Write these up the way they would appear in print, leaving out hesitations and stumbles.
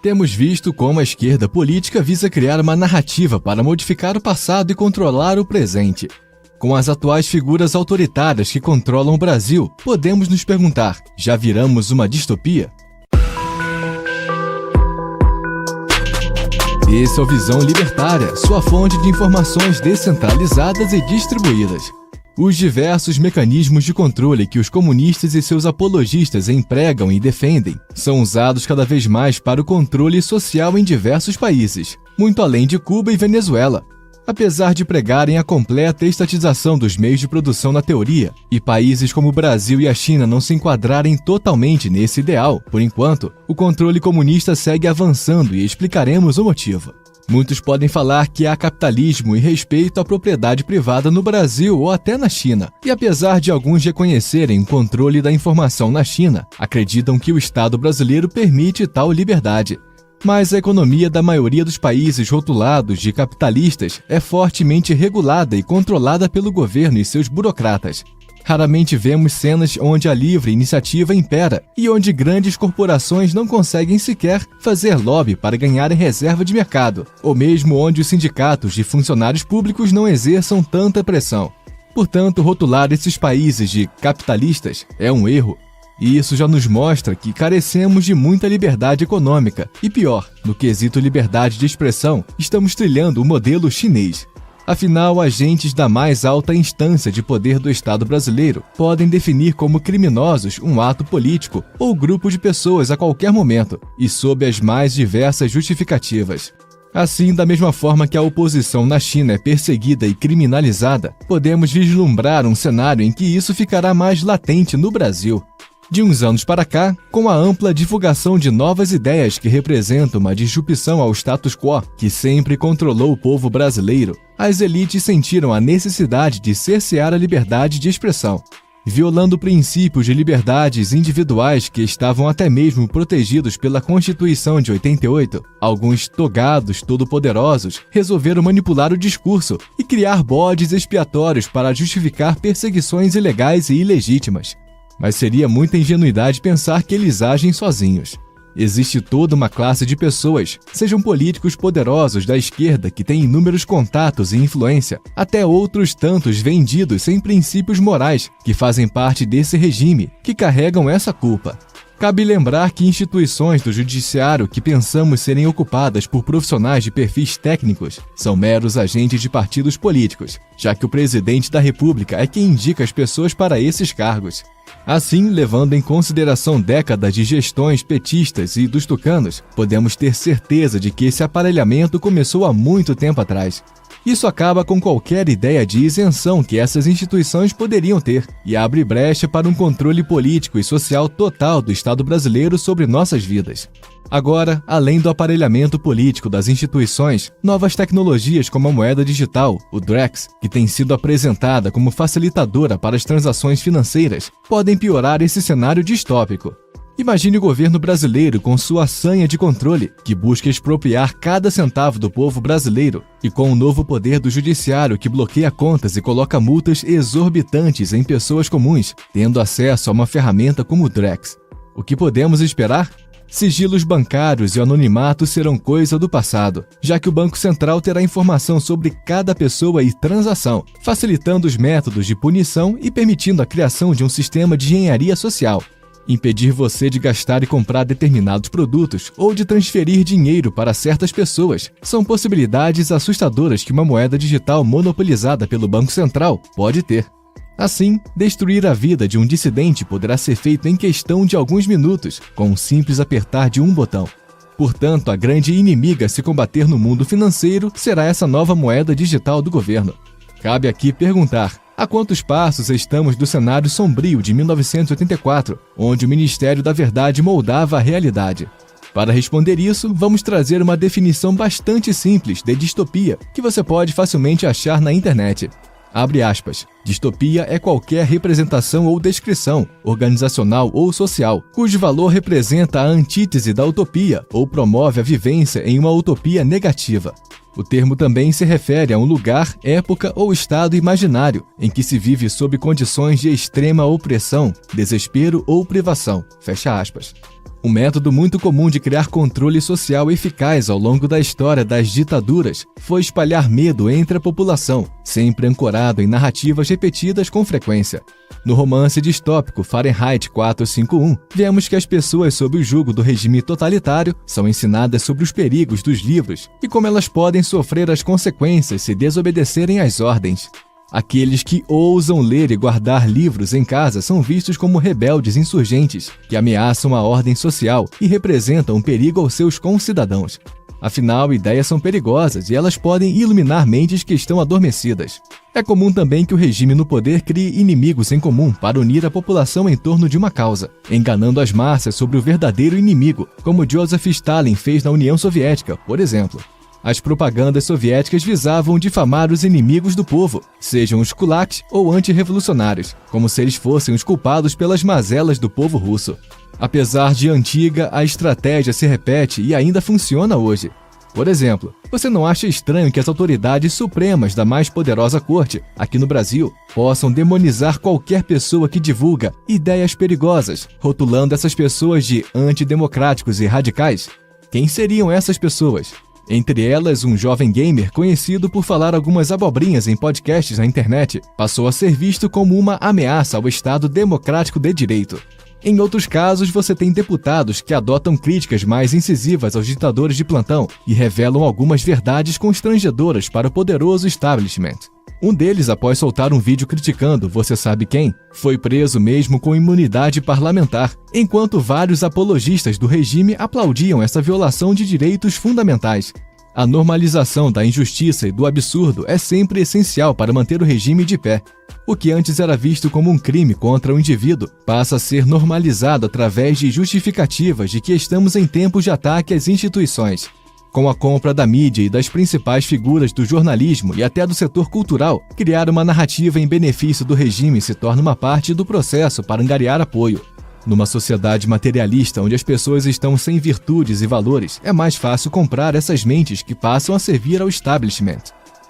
Temos visto como a esquerda política visa criar uma narrativa para modificar o passado e controlar o presente. Com as atuais figuras autoritárias que controlam o Brasil, podemos nos perguntar: já viramos uma distopia? Esse é o Visão Libertária, sua fonte de informações descentralizadas e distribuídas. Os diversos mecanismos de controle que os comunistas e seus apologistas empregam e defendem são usados cada vez mais para o controle social em diversos países, muito além de Cuba e Venezuela. Apesar de pregarem a completa estatização dos meios de produção na teoria, e países como o Brasil e a China não se enquadrarem totalmente nesse ideal, por enquanto, o controle comunista segue avançando e explicaremos o motivo. Muitos podem falar que há capitalismo e respeito à propriedade privada no Brasil ou até na China. E apesar de alguns reconhecerem o controle da informação na China, acreditam que o Estado brasileiro permite tal liberdade. Mas a economia da maioria dos países rotulados de capitalistas é fortemente regulada e controlada pelo governo e seus burocratas. Raramente vemos cenas onde a livre iniciativa impera e onde grandes corporações não conseguem sequer fazer lobby para ganharem reserva de mercado, ou mesmo onde os sindicatos de funcionários públicos não exerçam tanta pressão. Portanto, rotular esses países de capitalistas é um erro, e isso já nos mostra que carecemos de muita liberdade econômica, e pior, no quesito liberdade de expressão, estamos trilhando o modelo chinês. Afinal, agentes da mais alta instância de poder do Estado brasileiro podem definir como criminosos um ato político ou grupo de pessoas a qualquer momento e sob as mais diversas justificativas. Assim, da mesma forma que a oposição na China é perseguida e criminalizada, podemos vislumbrar um cenário em que isso ficará mais latente no Brasil. De uns anos para cá, com a ampla divulgação de novas ideias que representam uma disrupção ao status quo que sempre controlou o povo brasileiro, as elites sentiram a necessidade de cercear a liberdade de expressão. Violando princípios de liberdades individuais que estavam até mesmo protegidos pela Constituição de 88, alguns togados todo-poderosos resolveram manipular o discurso e criar bodes expiatórios para justificar perseguições ilegais e ilegítimas. Mas seria muita ingenuidade pensar que eles agem sozinhos. Existe toda uma classe de pessoas, sejam políticos poderosos da esquerda que têm inúmeros contatos e influência, até outros tantos vendidos sem princípios morais que fazem parte desse regime, que carregam essa culpa. Cabe lembrar que instituições do judiciário que pensamos serem ocupadas por profissionais de perfis técnicos são meros agentes de partidos políticos, já que o presidente da República é quem indica as pessoas para esses cargos. Assim, levando em consideração décadas de gestões petistas e dos tucanos, podemos ter certeza de que esse aparelhamento começou há muito tempo atrás. Isso acaba com qualquer ideia de isenção que essas instituições poderiam ter e abre brecha para um controle político e social total do Estado brasileiro sobre nossas vidas. Agora, além do aparelhamento político das instituições, novas tecnologias como a moeda digital, o Drex, que tem sido apresentada como facilitadora para as transações financeiras, podem piorar esse cenário distópico. Imagine o governo brasileiro com sua sanha de controle, que busca expropriar cada centavo do povo brasileiro, e com o novo poder do judiciário que bloqueia contas e coloca multas exorbitantes em pessoas comuns, tendo acesso a uma ferramenta como o Drex. O que podemos esperar? Sigilos bancários e anonimato serão coisa do passado, já que o Banco Central terá informação sobre cada pessoa e transação, facilitando os métodos de punição e permitindo a criação de um sistema de engenharia social. Impedir você de gastar e comprar determinados produtos ou de transferir dinheiro para certas pessoas são possibilidades assustadoras que uma moeda digital monopolizada pelo Banco Central pode ter. Assim, destruir a vida de um dissidente poderá ser feito em questão de alguns minutos, com um simples apertar de um botão. Portanto, a grande inimiga a se combater no mundo financeiro será essa nova moeda digital do governo. Cabe aqui perguntar: a quantos passos estamos do cenário sombrio de 1984, onde o Ministério da Verdade moldava a realidade? Para responder isso, vamos trazer uma definição bastante simples de distopia, que você pode facilmente achar na internet. Abre aspas. Distopia é qualquer representação ou descrição, organizacional ou social, cujo valor representa a antítese da utopia ou promove a vivência em uma utopia negativa. O termo também se refere a um lugar, época ou estado imaginário em que se vive sob condições de extrema opressão, desespero ou privação. Fecha aspas. Um método muito comum de criar controle social eficaz ao longo da história das ditaduras foi espalhar medo entre a população, sempre ancorado em narrativas repetidas com frequência. No romance distópico Fahrenheit 451, vemos que as pessoas sob o jugo do regime totalitário são ensinadas sobre os perigos dos livros e como elas podem sofrer as consequências se desobedecerem às ordens. Aqueles que ousam ler e guardar livros em casa são vistos como rebeldes insurgentes, que ameaçam a ordem social e representam um perigo aos seus concidadãos. Afinal, ideias são perigosas e elas podem iluminar mentes que estão adormecidas. É comum também que o regime no poder crie inimigos em comum para unir a população em torno de uma causa, enganando as massas sobre o verdadeiro inimigo, como Joseph Stalin fez na União Soviética, por exemplo. As propagandas soviéticas visavam difamar os inimigos do povo, sejam os kulaks ou antirrevolucionários, como se eles fossem os culpados pelas mazelas do povo russo. Apesar de antiga, a estratégia se repete e ainda funciona hoje. Por exemplo, você não acha estranho que as autoridades supremas da mais poderosa corte, aqui no Brasil, possam demonizar qualquer pessoa que divulga ideias perigosas, rotulando essas pessoas de antidemocráticos e radicais? Quem seriam essas pessoas? Entre elas, um jovem gamer conhecido por falar algumas abobrinhas em podcasts na internet passou a ser visto como uma ameaça ao Estado democrático de direito. Em outros casos, você tem deputados que adotam críticas mais incisivas aos ditadores de plantão e revelam algumas verdades constrangedoras para o poderoso establishment. Um deles, após soltar um vídeo criticando você sabe quem, foi preso mesmo com imunidade parlamentar, enquanto vários apologistas do regime aplaudiam essa violação de direitos fundamentais. A normalização da injustiça e do absurdo é sempre essencial para manter o regime de pé. O que antes era visto como um crime contra o indivíduo passa a ser normalizado através de justificativas de que estamos em tempos de ataque às instituições. Com a compra da mídia e das principais figuras do jornalismo e até do setor cultural, criar uma narrativa em benefício do regime se torna uma parte do processo para angariar apoio. Numa sociedade materialista onde as pessoas estão sem virtudes e valores, é mais fácil comprar essas mentes que passam a servir ao establishment.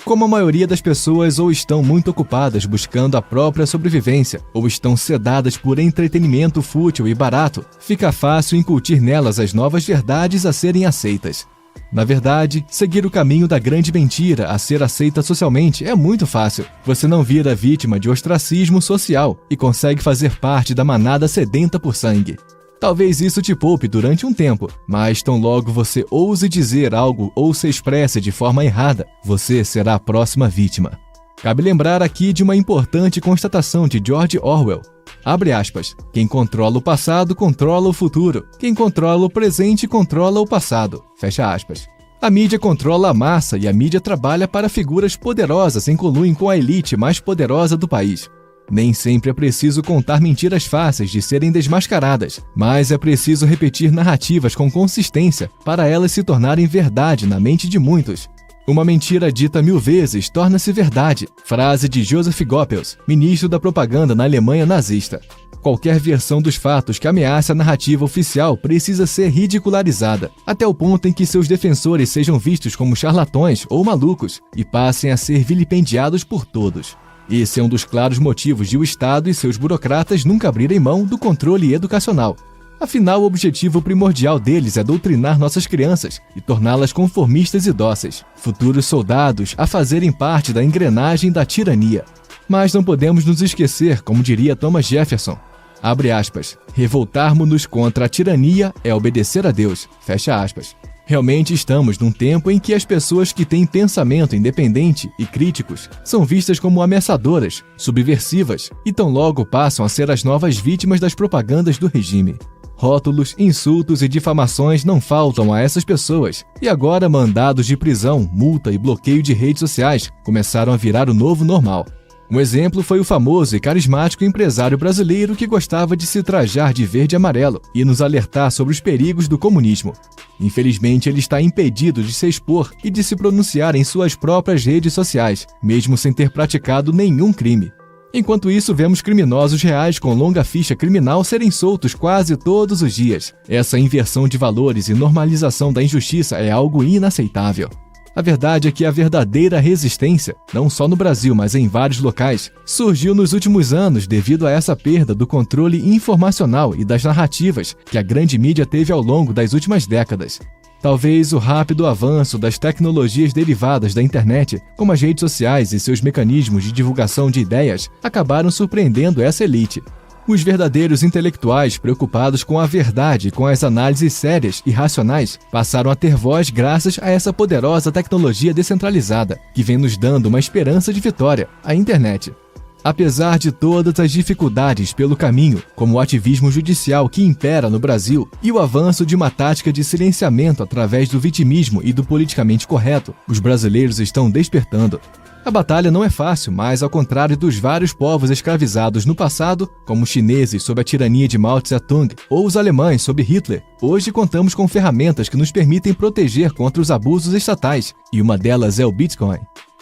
Como a maioria das pessoas ou estão muito ocupadas buscando a própria sobrevivência, ou estão sedadas por entretenimento fútil e barato, fica fácil incutir nelas as novas verdades a serem aceitas. Na verdade, seguir o caminho da grande mentira a ser aceita socialmente é muito fácil. Você não vira vítima de ostracismo social e consegue fazer parte da manada sedenta por sangue. Talvez isso te poupe durante um tempo, mas tão logo você ouse dizer algo ou se expresse de forma errada, você será a próxima vítima. Cabe lembrar aqui de uma importante constatação de George Orwell. Abre aspas, quem controla o passado controla o futuro, quem controla o presente controla o passado, fecha aspas. A mídia controla a massa e a mídia trabalha para figuras poderosas em conluio com a elite mais poderosa do país. Nem sempre é preciso contar mentiras fáceis de serem desmascaradas, mas é preciso repetir narrativas com consistência para elas se tornarem verdade na mente de muitos. Uma mentira dita 1000 vezes torna-se verdade, frase de Joseph Goebbels, ministro da propaganda na Alemanha nazista. Qualquer versão dos fatos que ameace a narrativa oficial precisa ser ridicularizada, até o ponto em que seus defensores sejam vistos como charlatões ou malucos e passem a ser vilipendiados por todos. Esse é um dos claros motivos de o Estado e seus burocratas nunca abrirem mão do controle educacional. Afinal, o objetivo primordial deles é doutrinar nossas crianças e torná-las conformistas e dóceis, futuros soldados a fazerem parte da engrenagem da tirania. Mas não podemos nos esquecer, como diria Thomas Jefferson, abre aspas, revoltarmos-nos contra a tirania é obedecer a Deus, fecha aspas. Realmente estamos num tempo em que as pessoas que têm pensamento independente e críticos são vistas como ameaçadoras, subversivas e tão logo passam a ser as novas vítimas das propagandas do regime. Rótulos, insultos e difamações não faltam a essas pessoas, e agora mandados de prisão, multa e bloqueio de redes sociais começaram a virar o novo normal. Um exemplo foi o famoso e carismático empresário brasileiro que gostava de se trajar de verde e amarelo e nos alertar sobre os perigos do comunismo. Infelizmente, ele está impedido de se expor e de se pronunciar em suas próprias redes sociais, mesmo sem ter praticado nenhum crime. Enquanto isso, vemos criminosos reais com longa ficha criminal serem soltos quase todos os dias. Essa inversão de valores e normalização da injustiça é algo inaceitável. A verdade é que a verdadeira resistência, não só no Brasil, mas em vários locais, surgiu nos últimos anos devido a essa perda do controle informacional e das narrativas que a grande mídia teve ao longo das últimas décadas. Talvez o rápido avanço das tecnologias derivadas da internet, como as redes sociais e seus mecanismos de divulgação de ideias, acabaram surpreendendo essa elite. Os verdadeiros intelectuais preocupados com a verdade e com as análises sérias e racionais passaram a ter voz graças a essa poderosa tecnologia descentralizada, que vem nos dando uma esperança de vitória, a internet. Apesar de todas as dificuldades pelo caminho, como o ativismo judicial que impera no Brasil e o avanço de uma tática de silenciamento através do vitimismo e do politicamente correto, os brasileiros estão despertando. A batalha não é fácil, mas ao contrário dos vários povos escravizados no passado, como os chineses sob a tirania de Mao Tse-tung ou os alemães sob Hitler, hoje contamos com ferramentas que nos permitem proteger contra os abusos estatais, e uma delas é o Bitcoin.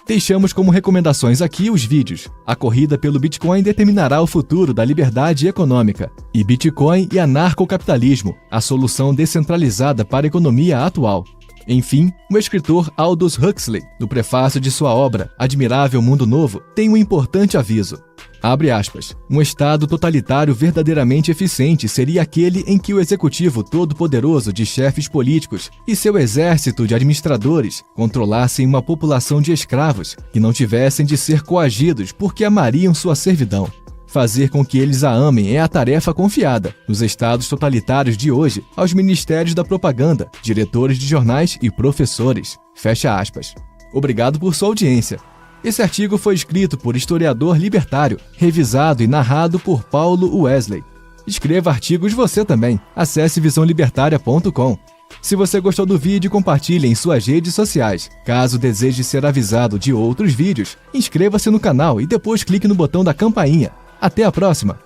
Deixamos como recomendações aqui os vídeos. A corrida pelo Bitcoin determinará o futuro da liberdade econômica. E Bitcoin e anarcocapitalismo, a solução descentralizada para a economia atual. Enfim, o escritor Aldous Huxley, no prefácio de sua obra Admirável Mundo Novo, tem um importante aviso. Abre aspas. Um Estado totalitário verdadeiramente eficiente seria aquele em que o executivo todo-poderoso de chefes políticos e seu exército de administradores controlassem uma população de escravos que não tivessem de ser coagidos porque amariam sua servidão. Fazer com que eles a amem é a tarefa confiada, nos estados totalitários de hoje, aos ministérios da propaganda, diretores de jornais e professores. Fecha aspas. Obrigado por sua audiência. Esse artigo foi escrito por historiador libertário, revisado e narrado por Paulo Wesley. Escreva artigos você também. Acesse visãolibertaria.com. Se você gostou do vídeo, compartilhe em suas redes sociais. Caso deseje ser avisado de outros vídeos, inscreva-se no canal e depois clique no botão da campainha. Até a próxima!